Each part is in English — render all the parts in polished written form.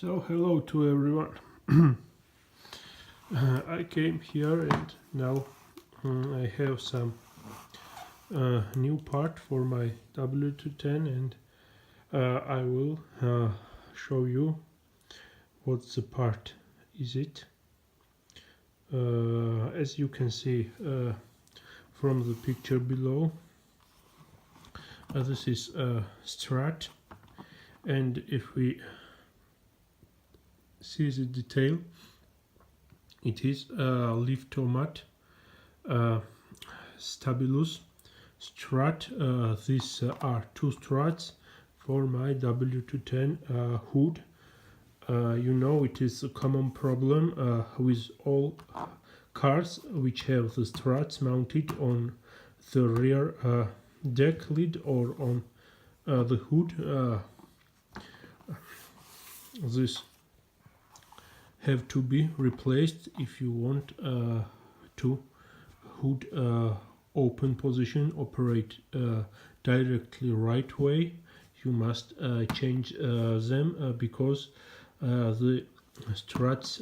So hello to everyone. I came here and now I have some new part for my W210 and I will show you what's the part is it. As you can see from the picture below, this is a Strat, and if we see the detail, it is a Liftomat Stabilus Strat. These are two struts for my W210 hood. You know, it is a common problem with all cars which have the struts mounted on the rear deck lid or on the hood. This have to be replaced if you want to hood open position operate directly right way. You must change them because the struts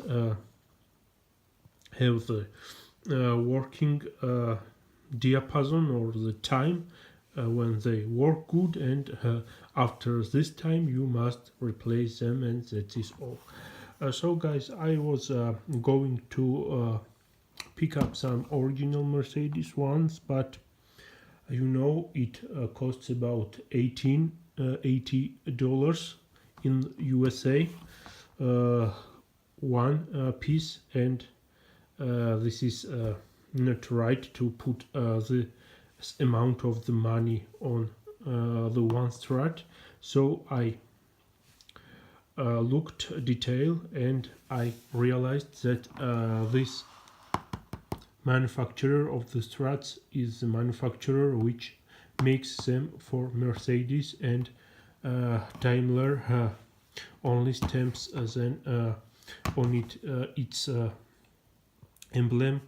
have the working diapason or the time when they work good, and after this time you must replace them, and that is all. So guys, I was going to pick up some original Mercedes ones, but you know it costs about $80 in USA one piece, and this is not right to put the amount of the money on the one Strat. So I looked detail and I realized that this manufacturer of the struts is the manufacturer which makes them for Mercedes, and Daimler only stamps then on it its emblem.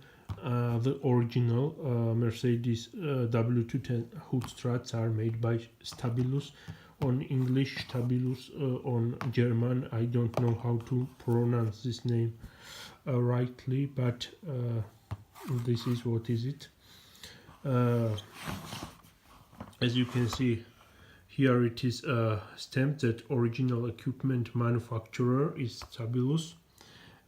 The original Mercedes W210 hood struts are made by Stabilus. On English, Stabilus, on German, I don't know how to pronounce this name rightly, but this is what is it. As you can see, here it is stamped that original equipment manufacturer is Stabilus,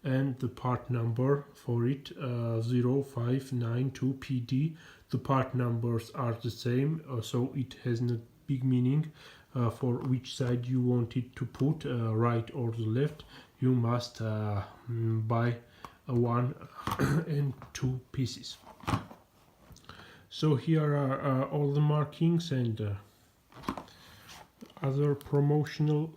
and the part number for it 0592PD. The part numbers are the same, so it has no big meaning for which side you want it to put, right or the left. You must buy one and two pieces. So here are all the markings and other promotional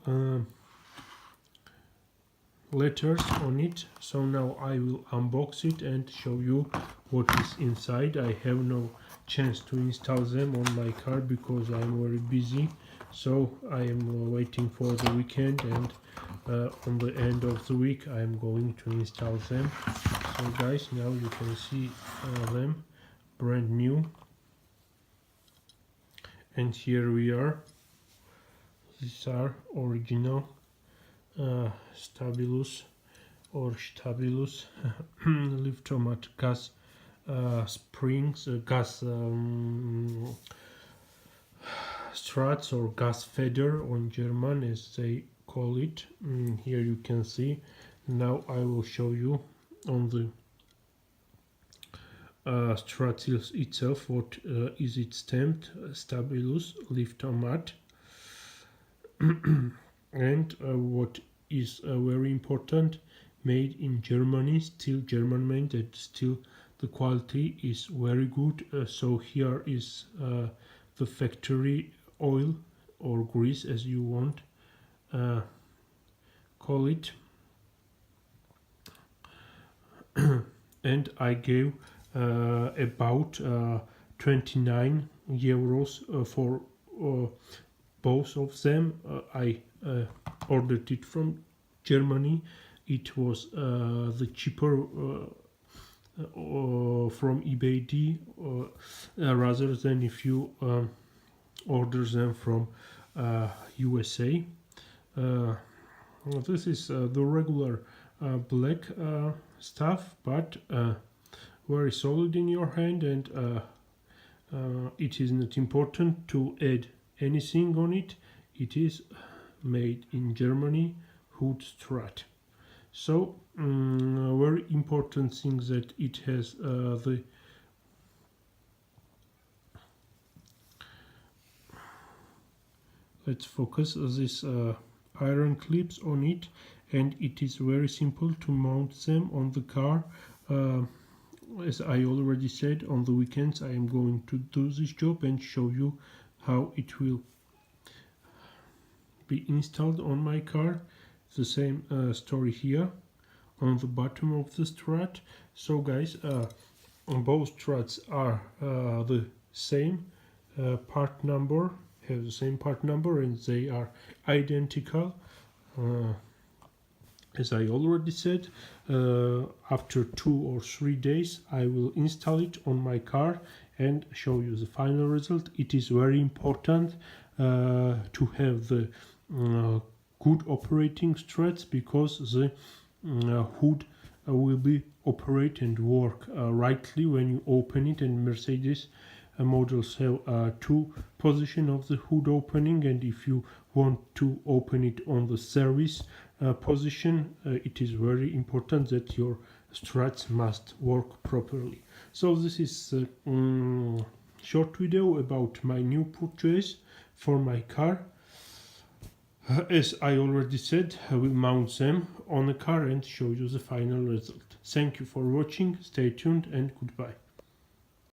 letters on it. So now I will unbox it and show you what is inside. I have no chance to install them on my car because I'm very busy, so I am waiting for the weekend, and on the end of the week I am going to install them. So guys, now you can see them brand new, and here we are. These are original Stabilus or Stabilus Liftomat gas springs, gas struts, or Gasfeder on German as they call it. Here you can see. Now I will show you on the strut itself what is it stamped. Stabilus Liftomat. And what is very important, made in Germany, still German made, and still the quality is very good. So here is the factory oil or grease, as you want call it, and I gave about 29 euros for both of them. I ordered it from Germany. It was the cheaper from eBay rather than if you order them from USA. This is the regular black stuff, but very solid in your hand, and it is not important to add anything on it. It is made in Germany, hood strut. So very important thing that it has the let's focus this iron clips on it, and it is very simple to mount them on the car. As I already said, on the weekends I am going to do this job and show you how it will be installed on my car. The same story here on the bottom of the strut. So guys, both struts are the same part number, have the same part number, and they are identical. As I already said, after 2 or 3 days I will install it on my car and show you the final result. It is very important to have the good operating struts, because the hood will be operate and work rightly when you open it, and Mercedes models have 2 position of the hood opening, and if you want to open it on the service position, it is very important that your struts must work properly. So this is a short video about my new purchase for my car. As I already said, I will mount them on the car and show you the final result. Thank you for watching, stay tuned and goodbye.